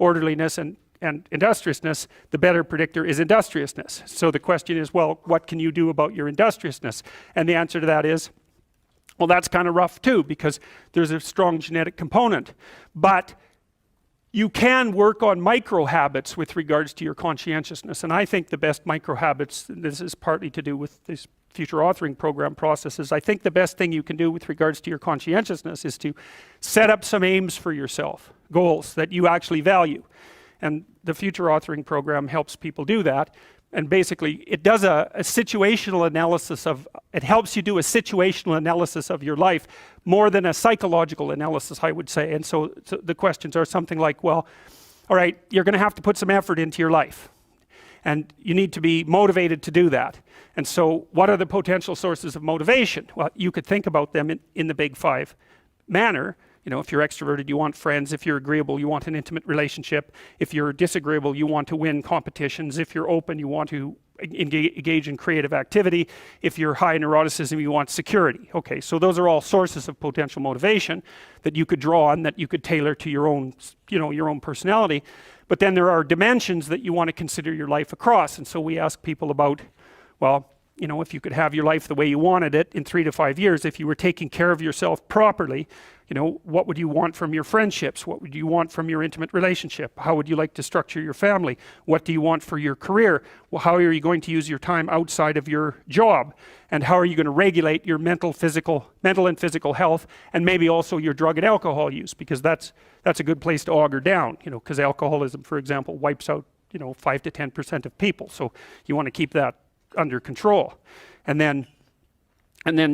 orderliness and industriousness, the better predictor is industriousness. So the question is, well, what can you do about your industriousness? And the answer to that is, well, that's kind of rough too, because there's a strong genetic component. But you can work on micro habits with regards to your conscientiousness. And I think the best micro habits, this is partly to do with this future authoring program processes, I think the best thing you can do with regards to your conscientiousness is to set up some aims for yourself, goals that you actually value. And the future authoring program helps people do that. And basically it does a situational analysis of, it helps you do a situational analysis of your life more than a psychological analysis, I would say. And so the questions are something like, well, all right, you're going to have to put some effort into your life, and you need to be motivated to do that. And so what are the potential sources of motivation? Well, you could think about them in the big five manner. You know, if you're extroverted, you want friends. If you're agreeable, you want an intimate relationship. If you're disagreeable, you want to win competitions. If you're open, you want to engage in creative activity. If you're high in neuroticism, you want security. Okay, so those are all sources of potential motivation that you could draw on, that you could tailor to your own, you know, your own personality. But then there are dimensions that you want to consider your life across. And so we ask people about, well, you know, if you could have your life the way you wanted it in 3 to 5 years, if you were taking care of yourself properly, you know, what would you want from your friendships? What would you want from your intimate relationship? How would you like to structure your family? What do you want for your career? Well, how are you going to use your time outside of your job? And how are you going to regulate your mental and physical health, and maybe also your drug and alcohol use? Because that's a good place to auger down, you know, because alcoholism, for example, wipes out, you know, 5 to 10% of people. So you want to keep that under control. And then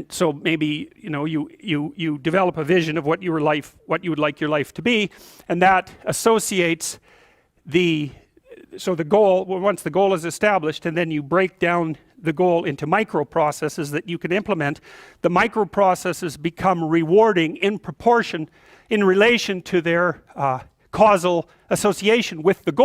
so maybe, you know, you develop a vision of what you would like your life to be, and that associates the goal. Well, once the goal is established, and then you break down the goal into micro processes that you can implement, the micro processes become rewarding in proportion, in relation to their causal association with the goal.